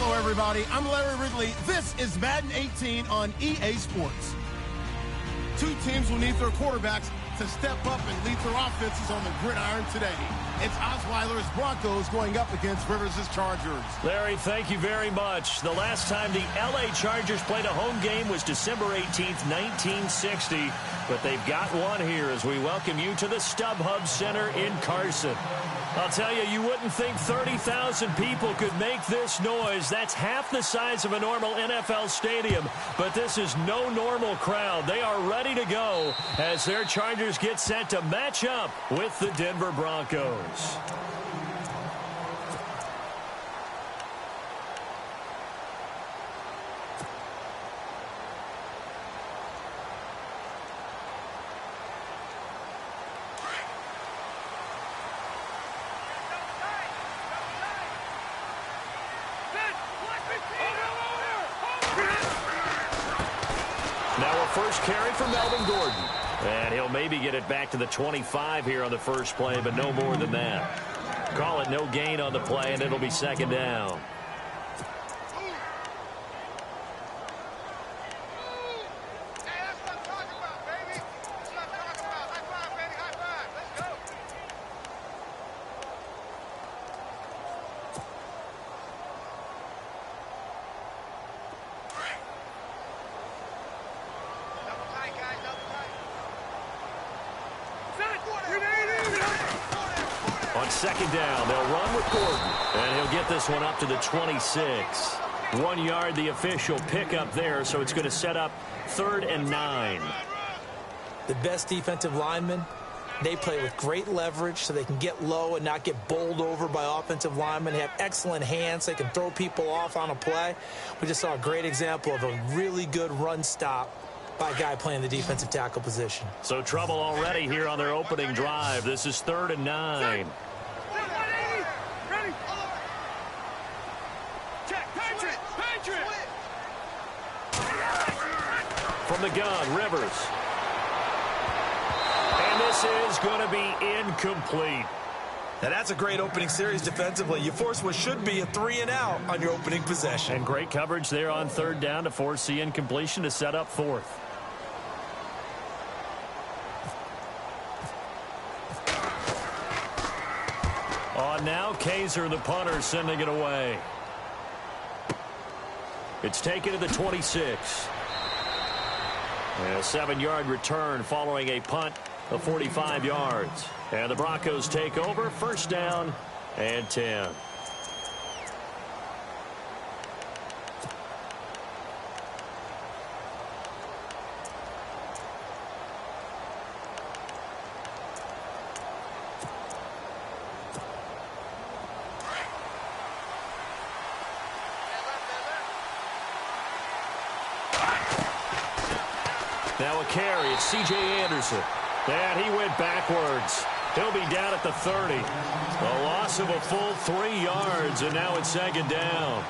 Hello, everybody. I'm Larry Ridley. This is Madden 18 on EA Sports. Two teams will need their quarterbacks to step up and lead their offenses on the gridiron today. It's Osweiler's Broncos going up against Rivers' Chargers. Larry, thank you very much. The last time the LA Chargers played a home game was December 18th, 1960. But they've got one here as we welcome you to the StubHub Center in Carson. I'll tell you, you wouldn't think 30,000 people could make this noise. That's half the size of a normal NFL stadium. But this is no normal crowd. They are ready to go as their Chargers get set to match up with the Denver Broncos. Now a first carry for Melvin Gordon. And he'll maybe get it back to the 25 here on the first play, but no more than that. Call it no gain on the play, and it'll be second down. On second down, they'll run with Gordon, and he'll get this one up to the 26. 1 yard, the official pickup there, so it's going to set up 3rd and 9. The best defensive linemen, they play with great leverage so they can get low and not get bowled over by offensive linemen. They have excellent hands. They can throw people off on a play. We just saw a great example of a really good run stop by a guy playing the defensive tackle position. So trouble already here on their opening drive. This is 3rd and 9. From the gun, Rivers. And this is going to be incomplete. Now that's a great opening series defensively. You force what should be a 3-and-out on your opening possession. And great coverage there on 3rd down to force the incompletion to set up 4th. On now, Kaiser, the punter, sending it away. It's taken to the 26. And a 7-yard return following a punt of 45 yards. And the Broncos take over, 1st down and 10. Now a carry, it's C.J. Anderson. And he went backwards. He'll be down at the 30. A loss of a full 3 yards, and now it's 2nd down.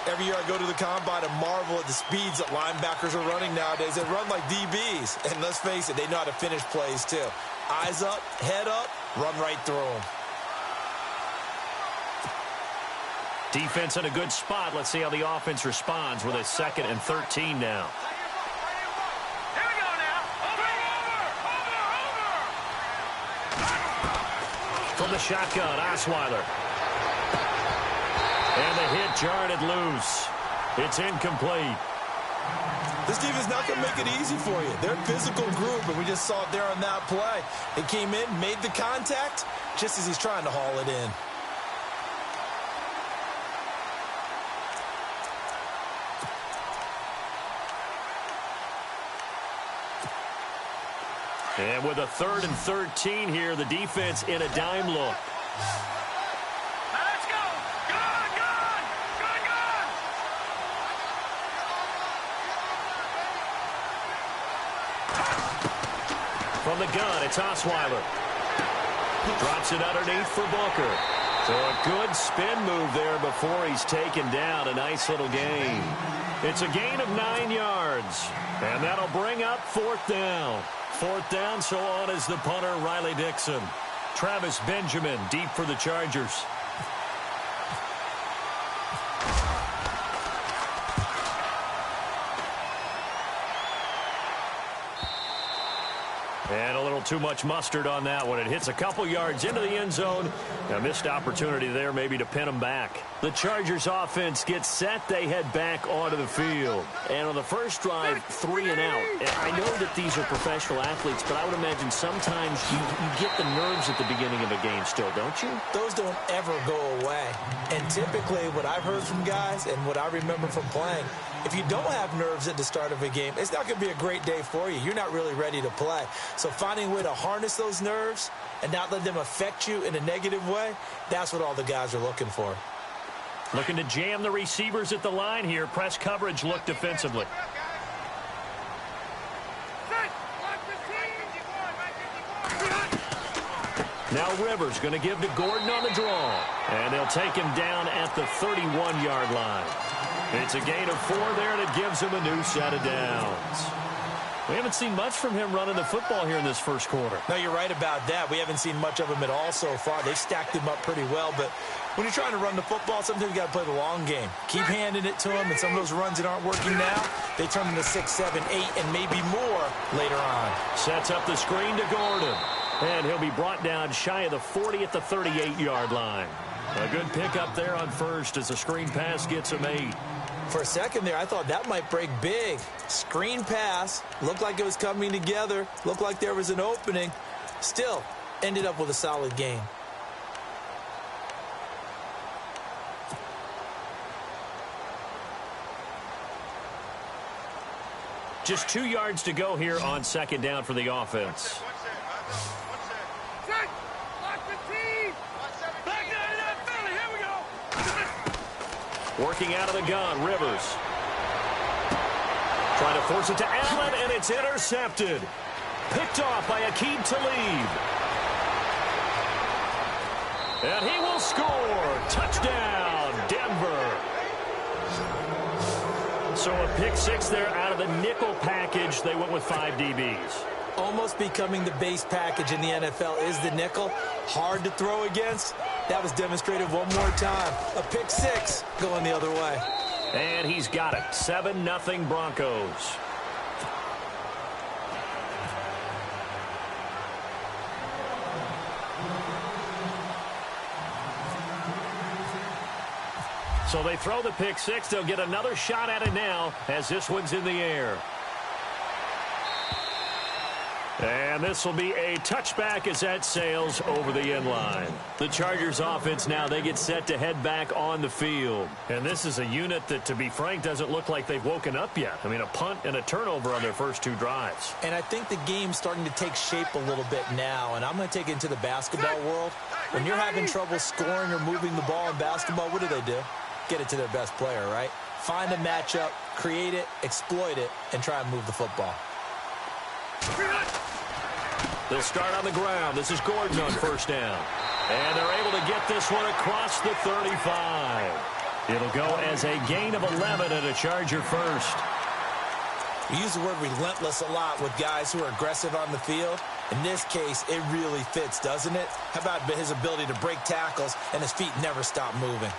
Every year I go to the combine and marvel at the speeds that linebackers are running nowadays. They run like DBs. And let's face it, they know how to finish plays too. Eyes up, head up, run right through them. Defense in a good spot. Let's see how the offense responds with a 2nd and 13 now. From the shotgun, Osweiler. And the hit jarred it loose. It's incomplete. This defense is not going to make it easy for you. They're a physical group, and we just saw it there on that play. They came in, made the contact, just as he's trying to haul it in. And with a 3rd and 13 here, the defense in a dime look. Let's go! Good, good! Good, good! From the gun, it's Osweiler. Drops it underneath for Booker. So a good spin move there before he's taken down. A nice little gain. It's a gain of 9 yards. And that'll bring up 4th down. 4th down, so on is the punter, Riley Dixon. Travis Benjamin deep for the Chargers. And a little too much mustard on that one. It hits a couple yards into the end zone. A missed opportunity there maybe to pin them back. The Chargers offense gets set. They head back onto the field. And on the first drive, 3 and out. And I know that these are professional athletes, but I would imagine sometimes you get the nerves at the beginning of a game still, don't you? Those don't ever go away. And typically what I've heard from guys and what I remember from playing, if you don't have nerves at the start of a game, it's not going to be a great day for you. You're not really ready to play. So finding a way to harness those nerves and not let them affect you in a negative way, that's what all the guys are looking for. Looking to jam the receivers at the line here. Press coverage look defensively. Now Rivers going to give to Gordon on the draw. And they'll take him down at the 31-yard line. It's a gain of 4 there, and it gives him a new set of downs. We haven't seen much from him running the football here in this first quarter. No, you're right about that. We haven't seen much of him at all so far. They've stacked him up pretty well, but when you're trying to run the football, sometimes you got to play the long game. Keep handing it to him, and some of those runs that aren't working now, they turn into 6, 7, 8, and maybe more later on. Sets up the screen to Gordon, and he'll be brought down shy of the 40 at the 38-yard line. A good pickup there on first as the screen pass gets him 8. For a second there, I thought that might break big. Screen pass, looked like it was coming together, looked like there was an opening. Still, ended up with a solid gain. Just 2 yards to go here on second down for the offense. Working out of the gun, Rivers. Trying to force it to Allen, and it's intercepted. Picked off by Aqib Talib. And he will score. Touchdown, Denver. So a pick 6 there out of the nickel package. They went with 5 DBs. Almost becoming the base package in the NFL is the nickel. Hard to throw against. That was demonstrated one more time. A pick 6 going the other way. And he's got it. 7-0 Broncos. So they throw the pick 6. They'll get another shot at it now as this one's in the air. And this will be a touchback as that sails over the end line. The Chargers offense now, they get set to head back on the field. And this is a unit that, to be frank, doesn't look like they've woken up yet. I mean, a punt and a turnover on their first 2 drives. And I think the game's starting to take shape a little bit now. And I'm going to take it into the basketball world. When you're having trouble scoring or moving the ball in basketball, what do? Get it to their best player, right? Find a matchup, create it, exploit it, and try and move the football. They'll start on the ground. This is Gordon on first down. And they're able to get this one across the 35. It'll go as a gain of 11 and a Charger first. We use the word relentless a lot with guys who are aggressive on the field. In this case, it really fits, doesn't it? How about his ability to break tackles and his feet never stop moving?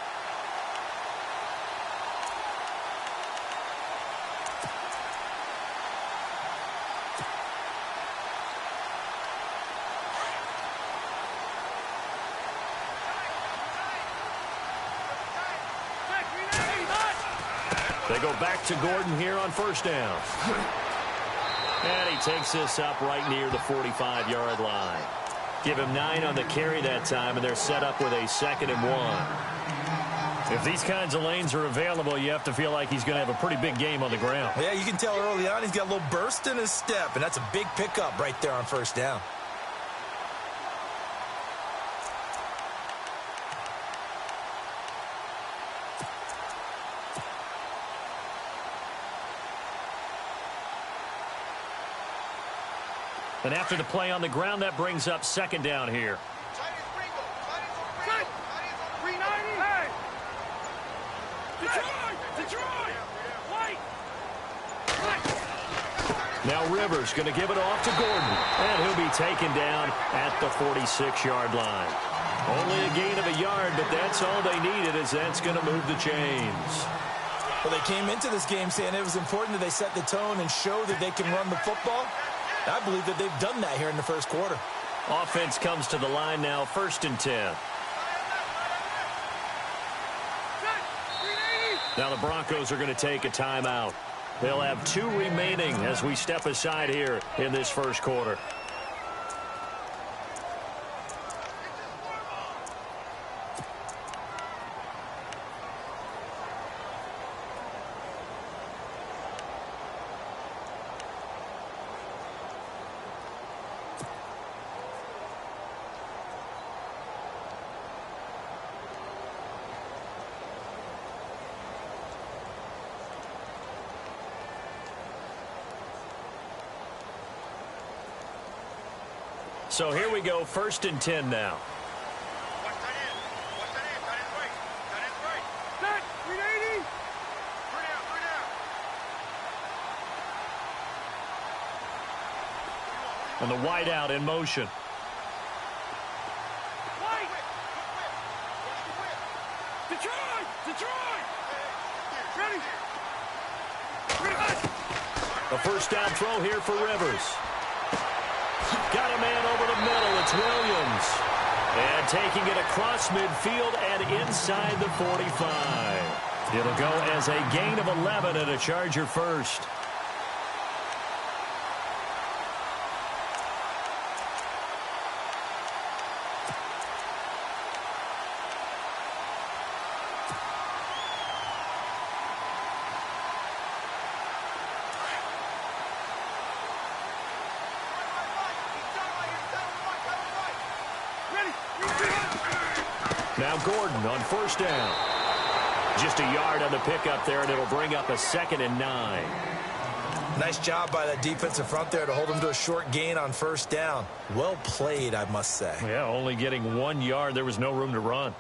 They go back to Gordon here on first down. And he takes this up right near the 45-yard line. Give him 9 on the carry that time, and they're set up with a 2nd and 1. If these kinds of lanes are available, you have to feel like he's going to have a pretty big game on the ground. Yeah, you can tell early on he's got a little burst in his step, and that's a big pickup right there on first down. And after the play on the ground, that brings up 2nd down here. Now Rivers going to give it off to Gordon. And he'll be taken down at the 46-yard line. Only a gain of a yard, but that's all they needed, as that's going to move the chains. Well, they came into this game saying it was important that they set the tone and show that they can run the football. I believe that they've done that here in the first quarter. Offense comes to the line now, 1st and 10. Now the Broncos are going to take a timeout. They'll have 2 remaining as we step aside here in this first quarter. So here we go, 1st and 10 now. And the wideout in motion. A first down throw here for Rivers. Got a man over the middle. It's Williams. And taking it across midfield and inside the 45. It'll go as a gain of 11 and a Charger first. Now Gordon on first down. Just a yard on the pickup there, and it'll bring up a 2nd and 9. Nice job by that defensive front there to hold them to a short gain on first down. Well played, I must say. Yeah, only getting 1 yard. There was no room to run.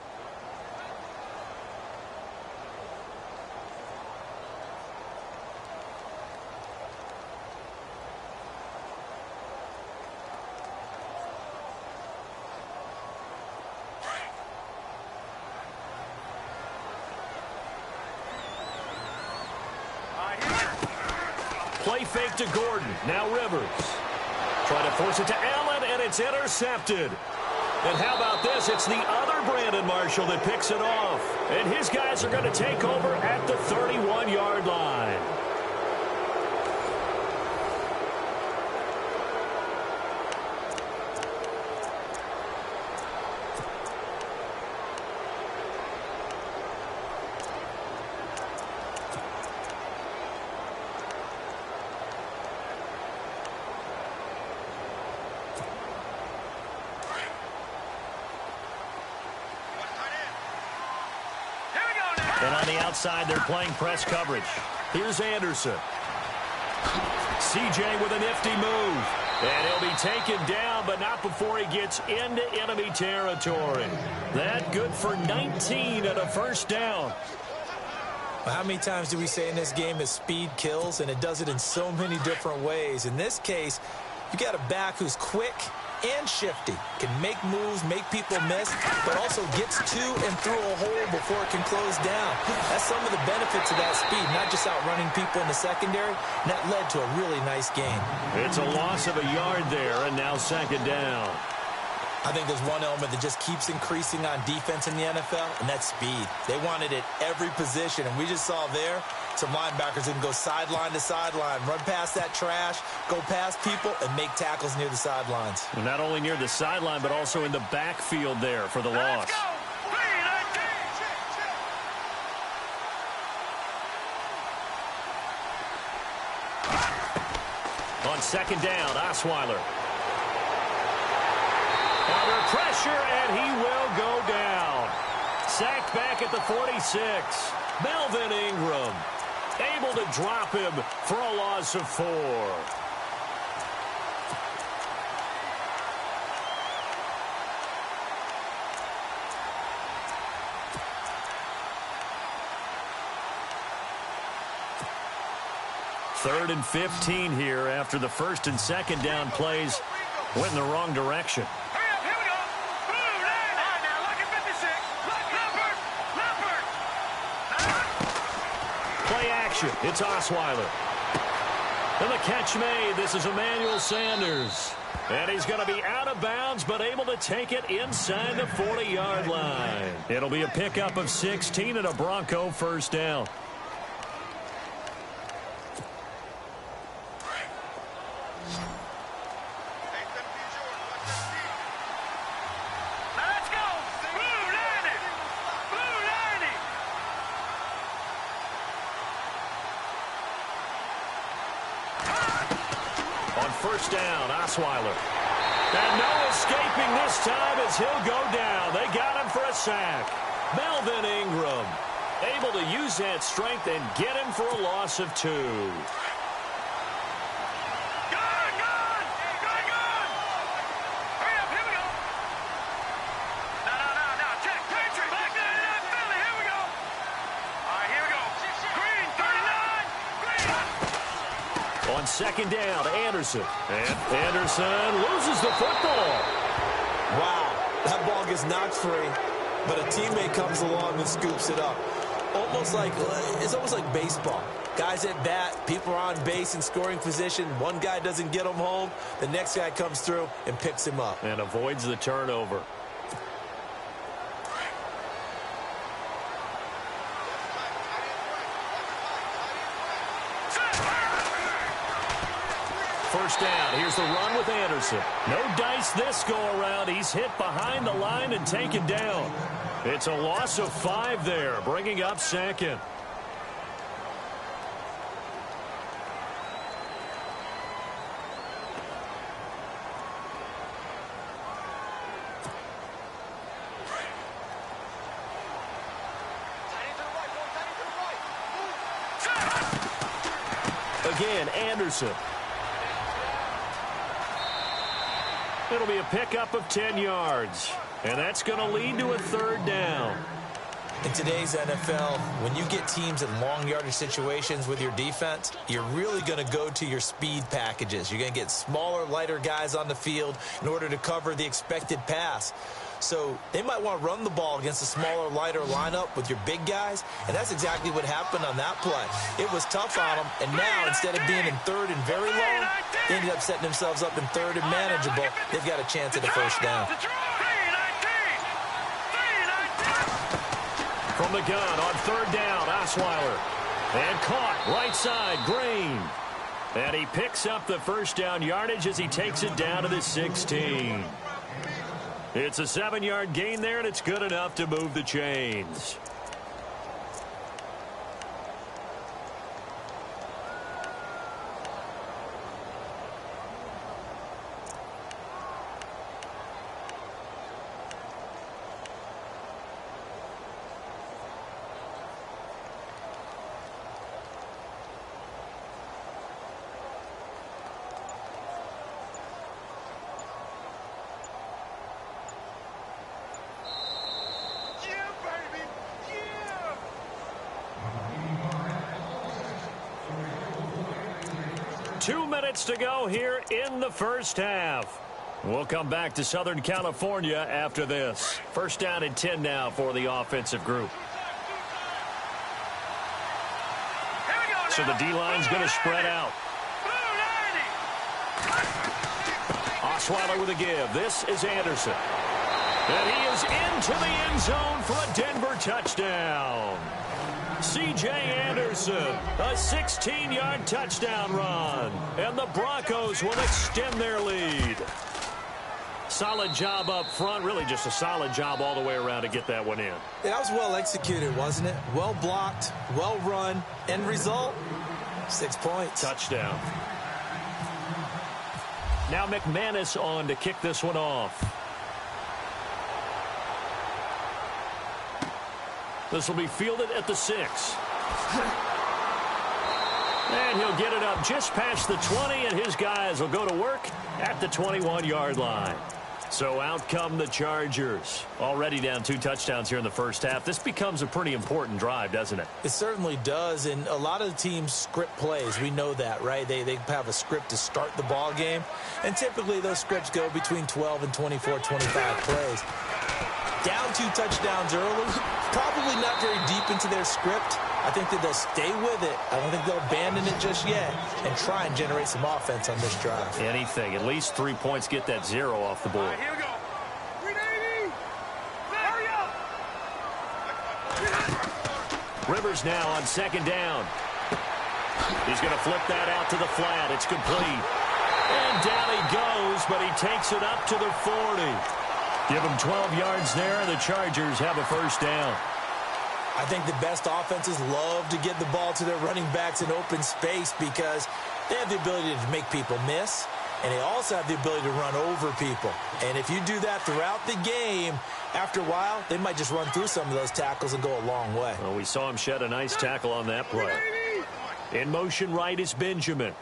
Play fake to Gordon. Now Rivers. Trying to force it to Allen, and it's intercepted. And how about this? It's the other Brandon Marshall that picks it off. And his guys are going to take over at the 31-yard line. And on the outside, they're playing press coverage. Here's Anderson. CJ with a nifty move. And he'll be taken down, but not before he gets into enemy territory. That good for 19 and a first down. Well, how many times do we say in this game that speed kills, and it does it in so many different ways? In this case, you got a back who's quick and shifty, can make moves, make people miss, but also gets to and through a hole before it can close down. That's some of the benefits of that speed, not just outrunning people in the secondary, and that led to a really nice gain. It's a loss of a yard there, and now 2nd down. I think there's one element that just keeps increasing on defense in the NFL, and that's speed. They want it at every position, and we just saw there some linebackers that can go sideline to sideline, run past that trash, go past people, and make tackles near the sidelines. Well, not only near the sideline, but also in the backfield there for the loss. On 2nd down, Osweiler. Under pressure, and he will go down. Sacked back at the 46. Melvin Ingram able to drop him for a loss of 4. Third and 15 here after the 1st and 2nd down plays went in the wrong direction. Play action. It's Osweiler. And the catch made. This is Emmanuel Sanders. And he's going to be out of bounds, but able to take it inside the 40-yard line. It'll be a pickup of 16 and a Bronco first down. First down, Osweiler. And no escaping this time as he'll go down. They got him for a sack. Melvin Ingram able to use that strength and get him for a loss of 2. On second down, Anderson. And Anderson loses the football. Wow, that ball gets knocked free, but a teammate comes along and scoops it up. It's almost like baseball. Guys at bat, people are on base in scoring position. One guy doesn't get him home. The next guy comes through and picks him up. And avoids the turnover. First down. Here's the run with Anderson. No dice this go-around. He's hit behind the line and taken down. It's a loss of 5 there, bringing up second. Again, Anderson. It'll be a pickup of 10 yards. And that's going to lead to a third down. In today's NFL, when you get teams in long yardage situations with your defense, you're really going to go to your speed packages. You're going to get smaller, lighter guys on the field in order to cover the expected pass. So they might want to run the ball against a smaller, lighter lineup with your big guys, and that's exactly what happened on that play. It was tough on them, and now instead of being in third and very long, they ended up setting themselves up in third and manageable. They've got a chance at a first down. From the gun on third down, Osweiler. And caught right side, Green. And he picks up the first down yardage as he takes it down to the 16. It's a 7-yard gain there, and it's good enough to move the chains. To go here in the first half. We'll come back to Southern California after this. First down and 10 now for the offensive group. So the D-line's going to spread out. Osweiler with a give. This is Anderson. And he is into the end zone for a Denver touchdown. C.J. Anderson, a 16-yard touchdown run. And the Broncos will extend their lead. Solid job up front. Really just a solid job all the way around to get that one in. Yeah, that was well executed, wasn't it? Well blocked, well run. End result, 6 points. Touchdown. Now McManus on to kick this one off. This will be fielded at the 6. And he'll get it up just past the 20, and his guys will go to work at the 21-yard line. So out come the Chargers. Already down 2 touchdowns here in the first half. This becomes a pretty important drive, doesn't it? It certainly does, and a lot of the teams script plays. We know that, right? They have a script to start the ball game, and typically those scripts go between 12 and 24, 25 plays. Down 2 touchdowns early, probably not very deep into their script. I think that they'll stay with it. I don't think they'll abandon it just yet and try and generate some offense on this drive. Anything. At least 3 points, get that 0 off the board. All right, here we go. 380. Hurry up. Rivers now on 2nd down. He's going to flip that out to the flat. It's complete. And down he goes, but he takes it up to the 40. Give him 12 yards there, and the Chargers have a 1st down. I think the best offenses love to get the ball to their running backs in open space because they have the ability to make people miss, and they also have the ability to run over people. And if you do that throughout the game, after a while, they might just run through some of those tackles and go a long way. Well, we saw him shed a nice tackle on that play. In motion right is Benjamin.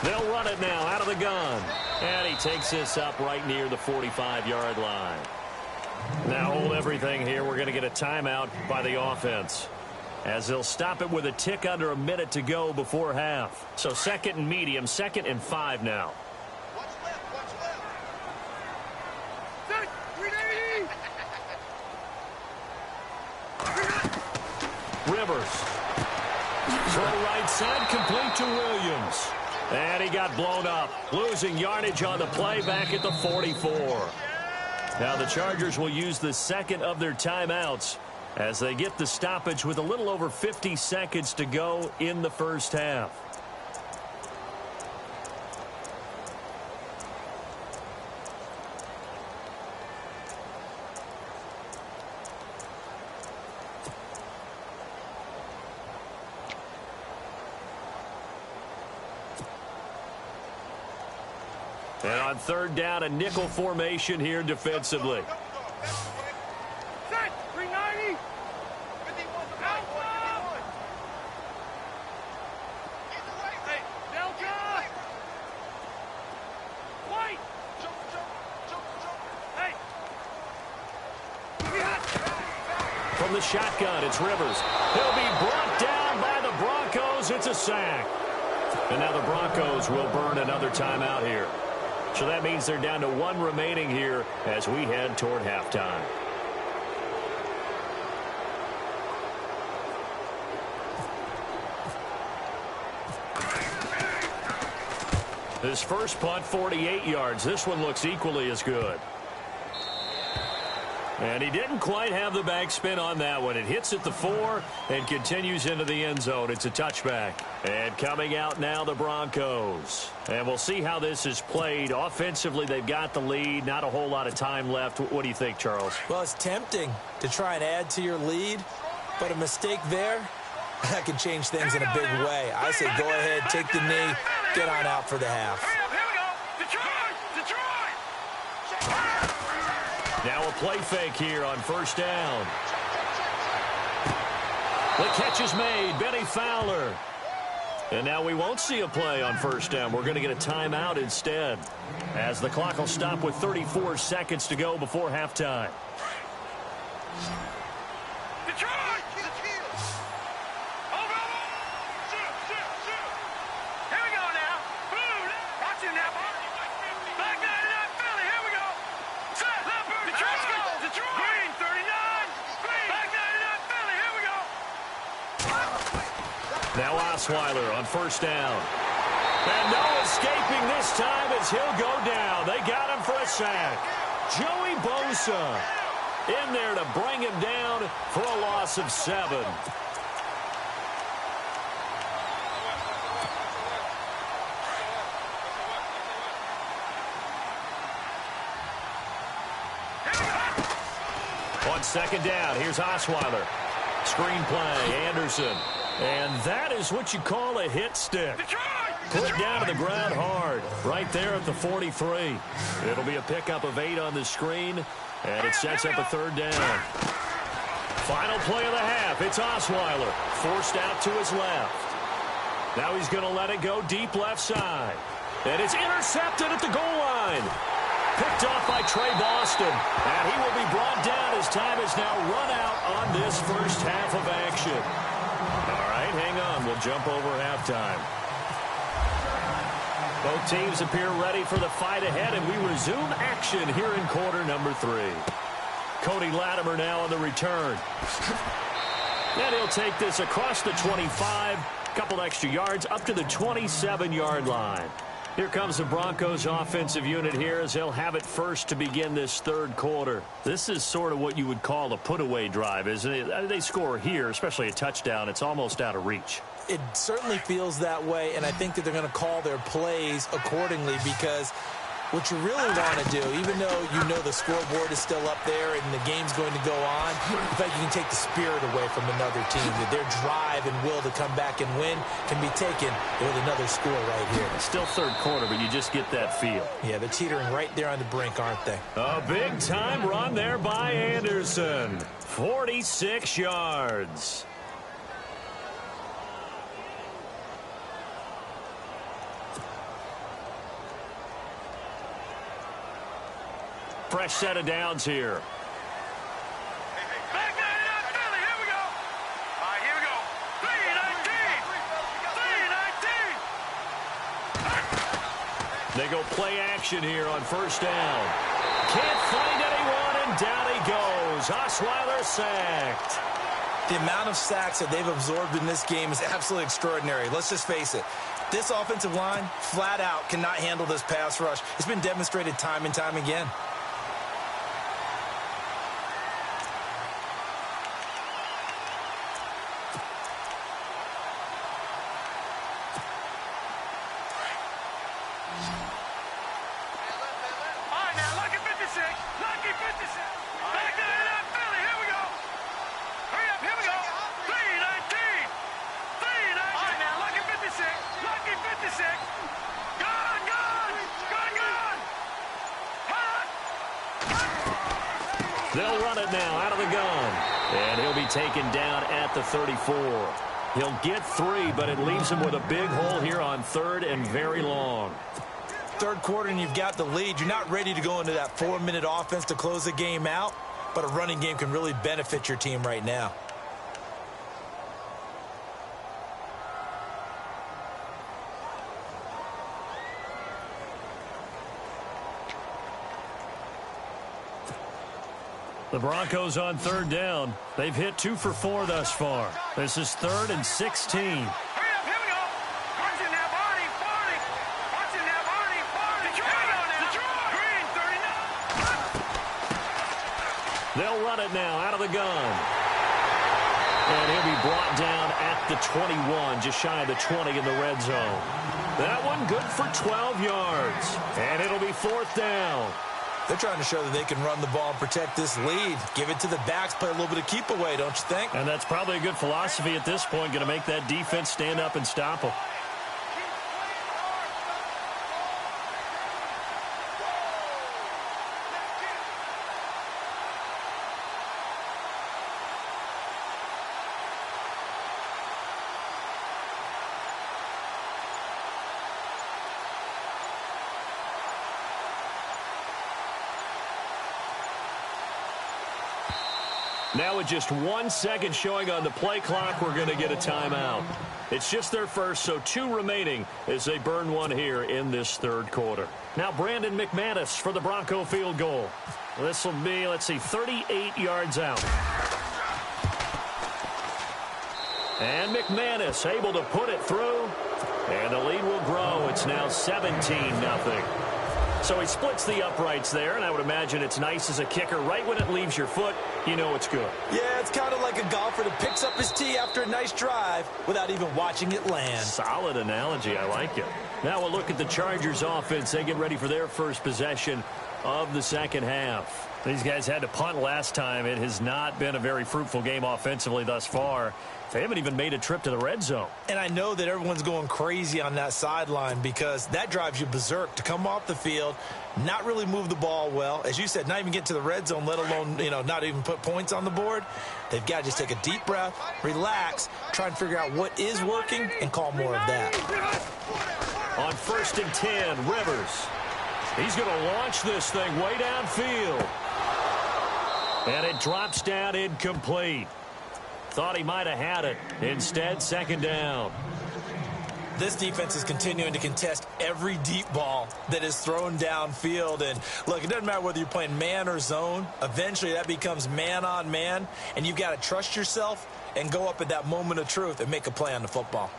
They'll run it now out of the gun. And he takes this up right near the 45-yard line. Now hold everything here. We're going to get a timeout by the offense, as they'll stop it with a tick under a minute to go before half. So 2nd and medium, 2nd and 5 now. What's left? Set. 380. Rivers. Throw right side, complete to Williams. And he got blown up, losing yardage on the play back at the 44. Now the Chargers will use the 2nd of their timeouts as they get the stoppage with a little over 50 seconds to go in the 1st half. And on 3rd down, a nickel formation here defensively. Set. 390. 51. Hey, Delta. White. Hey. From the shotgun, it's Rivers. He'll be brought down by the Broncos. It's a sack. And now the Broncos will burn another timeout here. So that means they're down to 1 remaining here as we head toward halftime. This first punt, 48 yards. This one looks equally as good. And he didn't quite have the backspin on that one. It hits at the 4 and continues into the end zone. It's a touchback. And coming out now, the Broncos. And we'll see how this is played. Offensively, they've got the lead. Not a whole lot of time left. What do you think, Charles? Well, it's tempting to try and add to your lead, but a mistake there, that can change things in a big way. I say go ahead, take the knee, get on out for the half. Here we go. Detroit. Now a play fake here on 1st down. The catch is made. Benny Fowler. And now we won't see a play on 1st down. We're going to get a timeout instead, as the clock will stop with 34 seconds to go before halftime. Detroit. Over. Shoot. Here we go now. Blue. Watch him now. Back 99 Philly. Here we go. Set. Detroit. Green 39. Back 99 Philly. Here we go. Now Osweiler on 1st down. And no escaping this time as he'll go down. They got him for a sack. Joey Bosa in there to bring him down for a loss of 7. On 2nd down, here's Osweiler. Screen play, Anderson. And that is what you call a hit stick. Put down to the ground hard, right there at the 43. It'll be a pickup of 8 on the screen, and it sets up a 3rd down. Final play of the half. It's Osweiler, forced out to his left. Now he's going to let it go deep left side. And it's intercepted at the goal line. Picked off by Trey Boston. And he will be brought down as time is now run out on this first half of action. All right, hang on. We'll jump over halftime. Both teams appear ready for the fight ahead, and we resume action here in quarter number 3. Cody Latimer now on the return. And he'll take this across the 25, a couple extra yards, up to the 27-yard line. Here comes the Broncos offensive unit here as they'll have it first to begin this third quarter. This is sort of what you would call a put-away drive, isn't it? They score here, especially a touchdown. It's almost out of reach. It certainly feels that way, and I think that they're going to call their plays accordingly because what you really want to do, even though you know the scoreboard is still up there and the game's going to go on, in fact, you can take the spirit away from another team. That their drive and will to come back and win can be taken with another score right here. It's still third quarter, but you just get that feel. Yeah, they're teetering right there on the brink, aren't they? A big-time run there by Anderson. 46 yards. Fresh set of downs here. Back nine out, Philly. Here we go. All right, here we go. 3-19. 3-19. They go play action here on first down. Can't find anyone, and down he goes. Osweiler sacked. The amount of sacks that they've absorbed in this game is absolutely extraordinary. Let's just face it. This offensive line, flat out, cannot handle this pass rush. It's been demonstrated time and time again. They'll run it now out of the gun. And he'll be taken down at the 34. He'll get 3, but it leaves him with a big hole here on third and very long. Third quarter and you've got the lead. You're not ready to go into that 4-minute offense to close the game out, but a running game can really benefit your team right now. The Broncos on third down. They've hit 2 for 4 thus far. This is 3rd and 16. Hurry up, here we go. Watch it now, Barney, 40. Watch it now, Barney, 40. Detroit. Green, 39. They'll run it now out of the gun. And he'll be brought down at the 21, just shy of the 20 in the red zone. That one good for 12 yards. And it'll be 4th down. They're trying to show that they can run the ball and protect this lead. Give it to the backs, play a little bit of keep away, don't you think? And that's probably a good philosophy at this point, going to make that defense stand up and stop them. Now with just 1 second showing on the play clock, we're going to get a timeout. It's just their first, so 2 remaining as they burn one here in this third quarter. Now Brandon McManus for the Bronco field goal. This will be, 38 yards out. And McManus able to put it through. And the lead will grow. It's now 17-0. So he splits the uprights there, and I would imagine it's nice as a kicker. Right when it leaves your foot, you know it's good. Yeah, it's kind of like a golfer that picks up his tee after a nice drive without even watching it land. Solid analogy. I like it. Now we'll look at the Chargers offense. They get ready for their first possession of the second half. These guys had to punt last time. It has not been a very fruitful game offensively thus far. They haven't even made a trip to the red zone. And I know that everyone's going crazy on that sideline because that drives you berserk to come off the field, not really move the ball well. As you said, not even get to the red zone, let alone, not even put points on the board. They've got to just take a deep breath, relax, try and figure out what is working, and call more of that. On 1st and 10, Rivers. He's going to launch this thing way downfield. And it drops down incomplete. Thought he might have had it. Instead, second down. this defense is continuing to contest every deep ball that is thrown downfield. And, look, it doesn't matter whether you're playing man or zone. Eventually, that becomes man-on-man, and you've got to trust yourself and go up at that moment of truth and make a play on the football.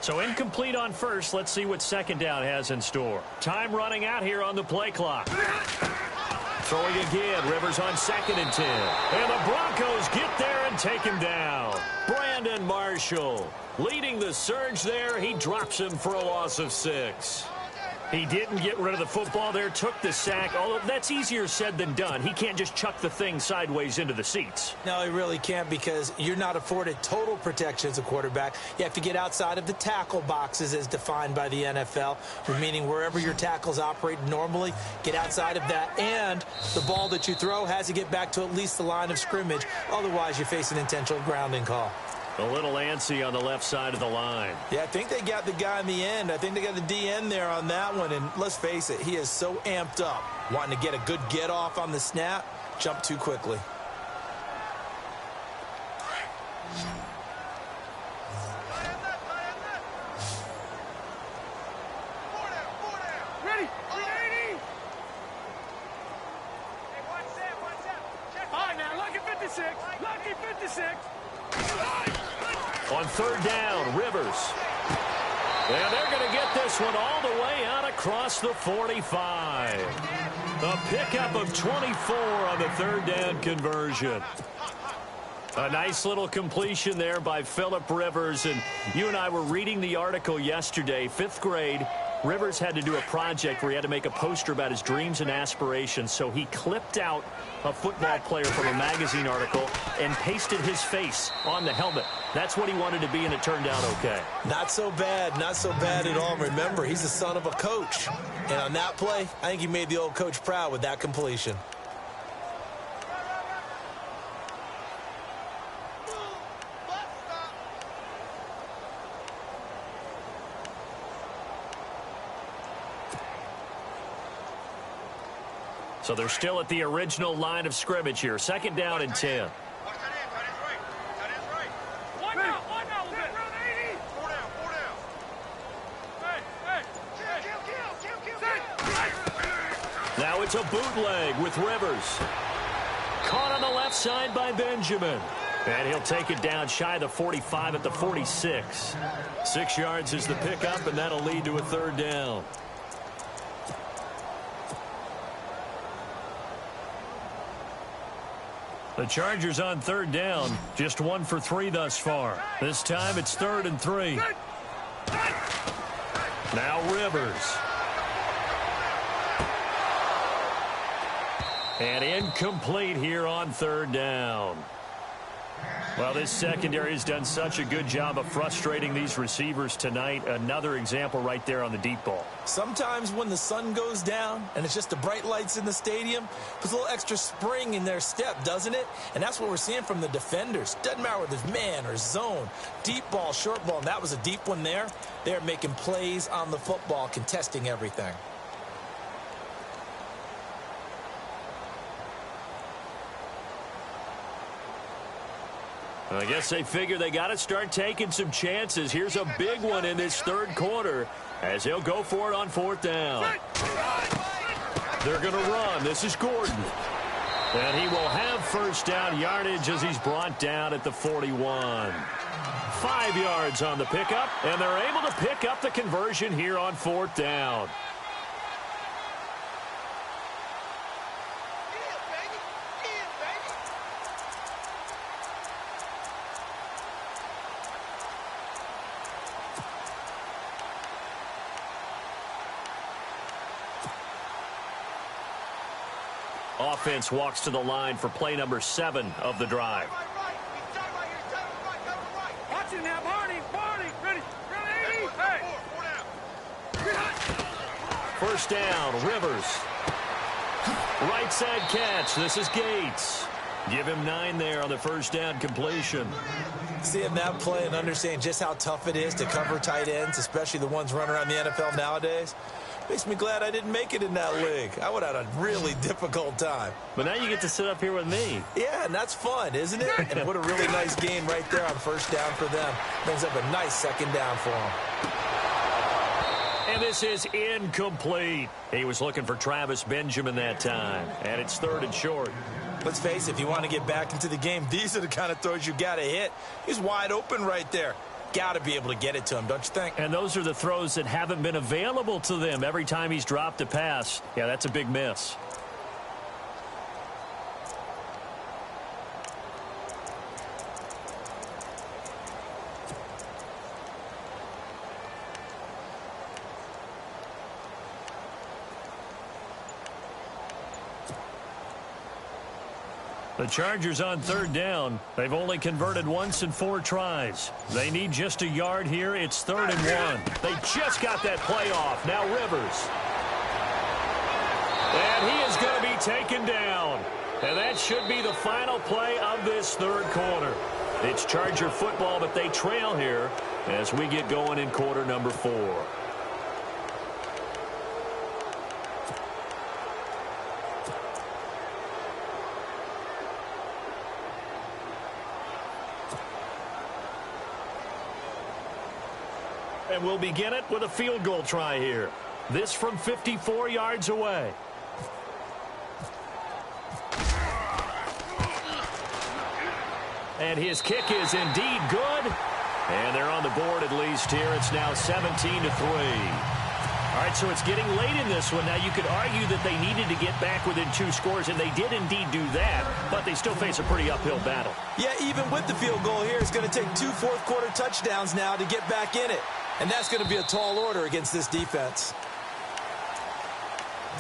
So incomplete on first. Let's see what second down has in store. Time running out here on the play clock. Throwing again. Rivers on 2nd and 10. And the Broncos get there and take him down. Brandon Marshall leading the surge there. He drops him for a loss of 6. He didn't get rid of the football there, took the sack. Although that's easier said than done. He can't just chuck the thing sideways into the seats. No, he really can't, because you're not afforded total protection as a quarterback. You have to get outside of the tackle boxes as defined by the NFL, meaning wherever your tackles operate normally, get outside of that. And the ball that you throw has to get back to at least the line of scrimmage. Otherwise, you face an intentional grounding call. A little antsy on the left side of the line. Yeah, I think they got the guy in the end. I think they got the DN there on that one. And let's face it, he is so amped up, wanting to get a good get off on the snap, jump too quickly. Ready? 380. Hey, watch that. Check. All right, now, lucky 56. Lucky 56. On 3rd down, Rivers. And they're going to get this one all the way out across the 45. A pickup of 24 on the 3rd down conversion. A nice little completion there by Phillip Rivers. And you and I were reading the article yesterday, 5th grade. Rivers had to do a project where he had to make a poster about his dreams and aspirations. So he clipped out a football player from a magazine article and pasted his face on the helmet. That's what he wanted to be, and it turned out okay. Not so bad at all. Remember, he's the son of a coach. And on that play, I think he made the old coach proud with that completion. So they're still at the original line of scrimmage here. 2nd down and 10. Watch that in. Tight end's right. Tight end's right. One out. We'll get around 80. 4 down. 4 down. Hey. Now it's a bootleg with Rivers. Caught on the left side by Benjamin. And he'll take it down shy of the 45 at the 46. 6 yards is the pickup, and that'll lead to a 3rd down. The Chargers on 3rd down, just 1 for 3 thus far. This time it's 3rd and 3. Now Rivers. And incomplete here on 3rd down. Well, this secondary has done such a good job of frustrating these receivers tonight. Another example right there on the deep ball. Sometimes when the sun goes down and it's just the bright lights in the stadium, puts a little extra spring in their step, doesn't it? And that's what we're seeing from the defenders. Doesn't matter whether it's man or zone, deep ball, short ball, and that was a deep one there. They're making plays on the football, contesting everything. I guess they figure they got to start taking some chances. Here's a big one in this 3rd quarter as he'll go for it on 4th down. They're going to run. This is Gordon. And he will have 1st down yardage as he's brought down at the 41. 5 yards on the pickup, and they're able to pick up the conversion here on 4th down. Offense walks to the line for play number 7 of the drive. Watch it now, Barney. Ready? 80. Hey. 4 down. 1st down, Rivers. Right side catch. This is Gates. Give him 9 there on the first down completion. Seeing that play and understanding just how tough it is to cover tight ends, especially the ones running around the NFL nowadays, makes me glad I didn't make it in that league. I would have had a really difficult time. But now you get to sit up here with me. Yeah, and that's fun, isn't it? And what a really nice game right there on first down for them. Brings up a nice second down for them. And this is incomplete. He was looking for Travis Benjamin that time. And it's 3rd and short. Let's face it, if you want to get back into the game, these are the kind of throws you got to hit. He's wide open right there. Got to be able to get it to him, don't you think? And those are the throws that haven't been available to them every time he's dropped a pass. Yeah, that's a big miss. The Chargers on 3rd down. They've only converted once in 4 tries. They need just a yard here. It's 3rd and 1. They just got that play off. Now Rivers. And he is going to be taken down. And that should be the final play of this 3rd quarter. It's Charger football, but they trail here as we get going in quarter number 4. And we'll begin it with a field goal try here. This from 54 yards away. And his kick is indeed good. And they're on the board at least here. It's now 17-3. All right, so it's getting late in this one. Now, you could argue that they needed to get back within 2 scores, and they did indeed do that, but they still face a pretty uphill battle. Yeah, even with the field goal here, it's going to take 2 fourth-quarter touchdowns now to get back in it. And that's going to be a tall order against this defense.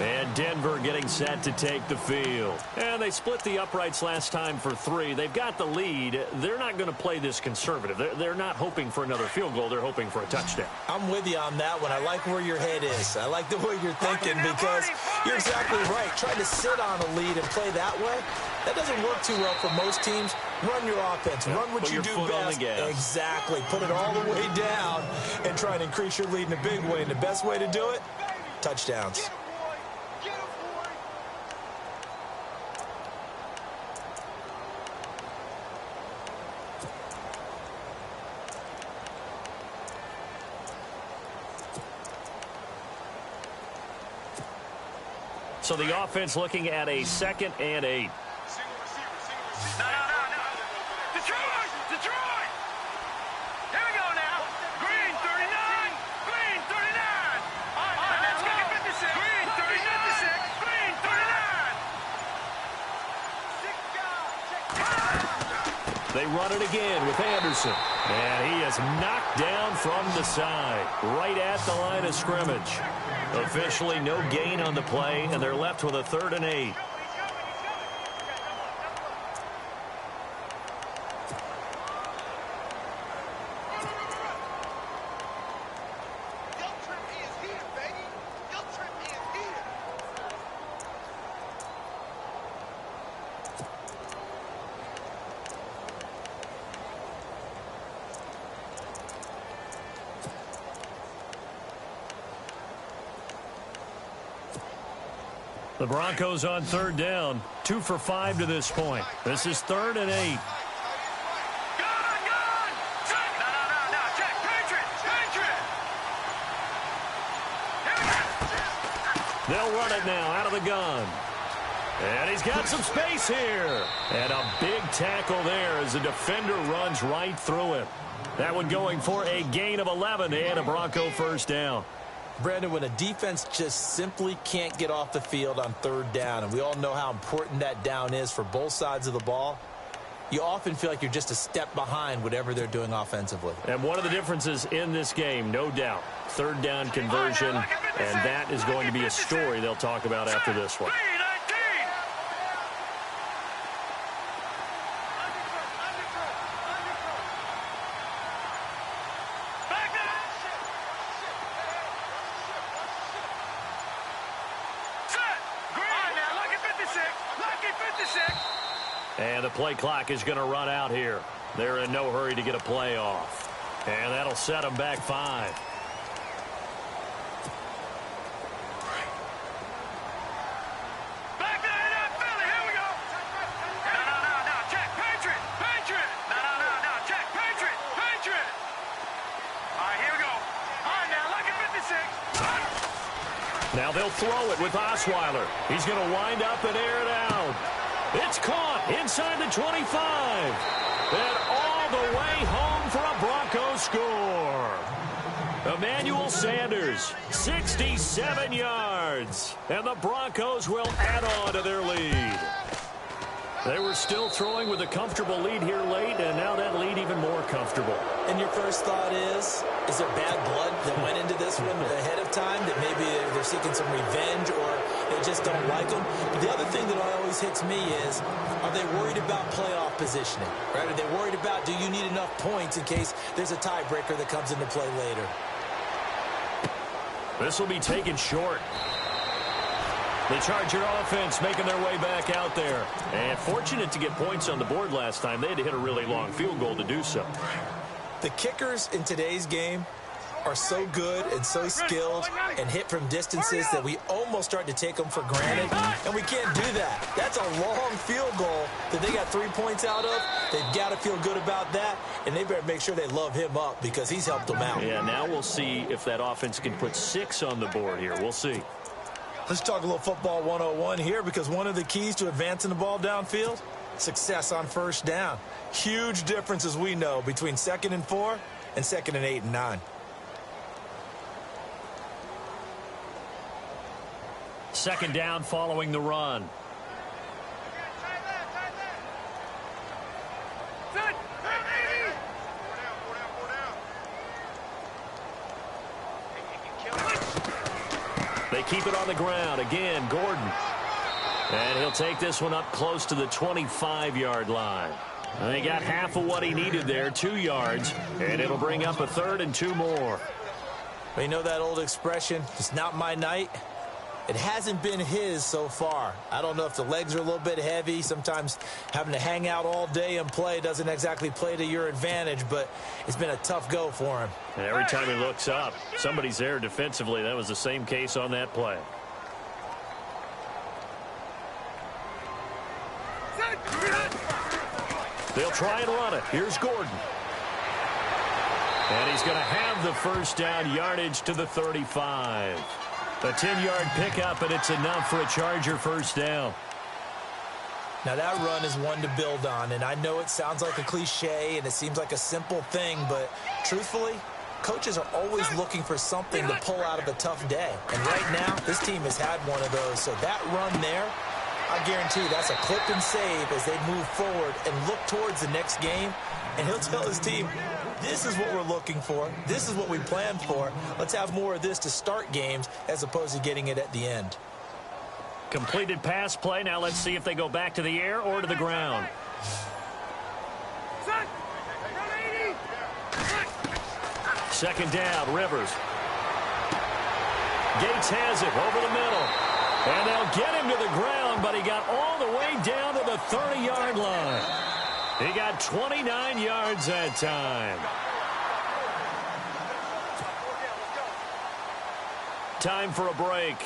And Denver getting set to take the field. And they split the uprights last time for 3. They've got the lead. They're not going to play this conservative. They're not hoping for another field goal. They're hoping for a touchdown. I'm with you on that one. I like where your head is. I like the way you're thinking because you're exactly right. Trying to sit on a lead and play that way, that doesn't work too well for most teams. Run your offense. Run what you do best. Exactly. Put it all the way down and try and increase your lead in a big way. And the best way to do it, touchdowns. So the offense looking at a 2nd and 8. No. Detroit! Here we go now. Green 39. Green 39. All right, let's go. 56. Green 36. Green 39. They run it again with Anderson. And he is knocked down from the side, right at the line of scrimmage. Officially no gain on the play, and they're left with a 3rd and 8. The Broncos on 3rd down, 2 for 5 to this point. This is 3rd and 8. Gun! Check! No. Check! Patriot! They'll run it now out of the gun. And he's got some space here. And a big tackle there as the defender runs right through him. That one going for a gain of 11 and a Bronco first down. Brandon, when a defense just simply can't get off the field on 3rd down, and we all know how important that down is for both sides of the ball, you often feel like you're just a step behind whatever they're doing offensively. And one of the differences in this game, no doubt, 3rd down conversion, and that is going to be a story they'll talk about after this one. And the play clock is going to run out here. They're in no hurry to get a play off. And that'll set them back 5. Back line up, Philly. Here we go. No. Check. Patriot. No. Check. Patriot. All right, here we go. All right, now, look at 56. Now they'll throw it with Osweiler. He's going to wind up and air it out. It's caught inside the 25. And all the way home for a Broncos score. Emmanuel Sanders, 67 yards. And the Broncos will add on to their lead. They were still throwing with a comfortable lead here late, and now that lead even more comfortable. And your first thought is there bad blood that went into this one ahead of time, that maybe they're seeking some revenge or they just don't like them? But the other thing that always hits me is, are they worried about playoff positioning? Right? Are they worried about, do you need enough points in case there's a tiebreaker that comes into play later? This will be taken short. The Charger offense making their way back out there. And fortunate to get points on the board last time. They had to hit a really long field goal to do so. The kickers in today's game are so good and so skilled and hit from distances that we almost start to take them for granted, and we can't do that. That's a long field goal that they got 3 points out of. They've got to feel good about that, and they better make sure they love him up because he's helped them out. Yeah, now we'll see if that offense can put 6 on the board here. We'll see. Let's talk a little football 101 here, because one of the keys to advancing the ball downfield, success on first down. Huge difference, as we know, between 2nd and 4 and 2nd and 8 and 9. Second down following the run. They keep it on the ground. Again, Gordon. And he'll take this one up close to the 25-yard line. And they got half of what he needed there, 2 yards. And it'll bring up a 3rd and 2 more. Well, you know that old expression, it's not my night? It hasn't been his so far. I don't know if the legs are a little bit heavy. Sometimes having to hang out all day and play doesn't exactly play to your advantage, but it's been a tough go for him. And every time he looks up, somebody's there defensively. That was the same case on that play. They'll try and run it. Here's Gordon. And he's going to have the first down, yardage to the 35. A 10-yard pickup, and it's enough for a Charger first down. Now, that run is one to build on, and I know it sounds like a cliche and it seems like a simple thing, but truthfully, coaches are always looking for something to pull out of a tough day. And right now, this team has had one of those. So that run there, I guarantee you that's a clip and save as they move forward and look towards the next game. And he'll tell his team, this is what we're looking for. This is what we planned for. Let's have more of this to start games as opposed to getting it at the end. Completed pass play. Now let's see if they go back to the air or to the ground. Second down, Rivers. Gates has it over the middle. And they'll get him to the ground, but he got all the way down to the 30-yard line. He got 29 yards that time. Time for a break.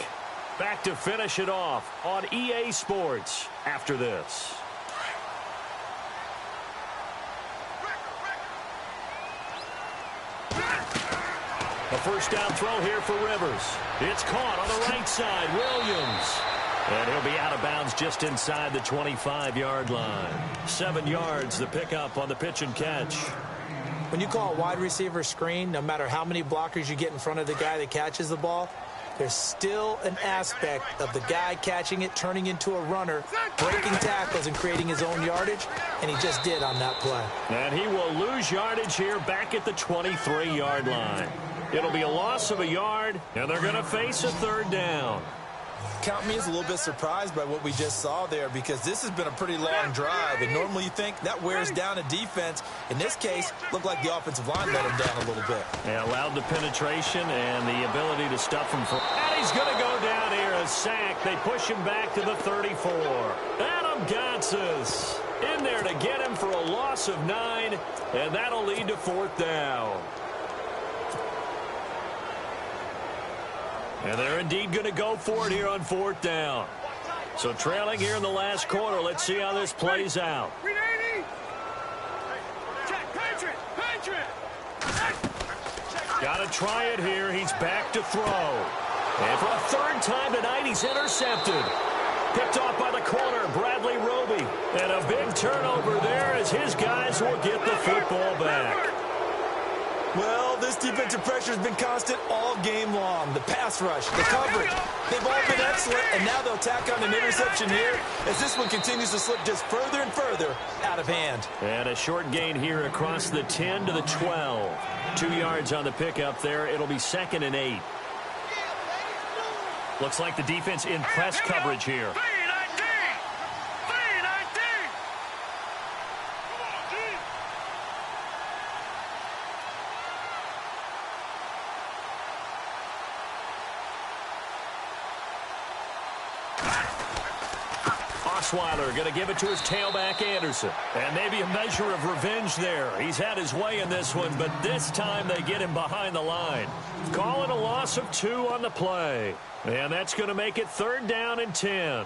Back to finish it off on EA Sports after this. A first down throw here for Rivers. It's caught on the right side. Williams. And he'll be out of bounds just inside the 25-yard line. 7 yards, the pickup on the pitch and catch. When you call a wide receiver screen, no matter how many blockers you get in front of the guy that catches the ball, there's still an aspect of the guy catching it, turning into a runner, breaking tackles and creating his own yardage, and he just did on that play. And he will lose yardage here back at the 23-yard line. It'll be a loss of a yard, and they're going to face a third down. Count me as a little bit surprised by what we just saw there, because this has been a pretty long drive, and normally you think that wears down a defense. In this case, looked like the offensive line let him down a little bit. Yeah, allowed the penetration and the ability to stuff him. And he's going to go down here, a sack. They push him back to the 34. Adam Gotsis in there to get him for a loss of 9, and that'll lead to 4th down. And they're indeed going to go for it here on 4th down. So trailing here in the last quarter. Let's see how this plays out. Got to try it here. He's back to throw. And for a 3rd time tonight, he's intercepted. Picked off by the corner, Bradley Roby. And a big turnover there as his guys will get the football back. Well, this defensive pressure has been constant all game long. The pass rush, the coverage, they've all been excellent, and now they'll tack on an interception here as this one continues to slip just further and further out of hand. And a short gain here across the 10 to the 12. 2 yards on the pickup there. It'll be 2nd and 8. Looks like the defense in press coverage here. Osweiler going to give it to his tailback, Anderson. And maybe a measure of revenge there. He's had his way in this one, but this time they get him behind the line. Call it a loss of 2 on the play. And that's going to make it 3rd down and 10.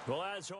Well, as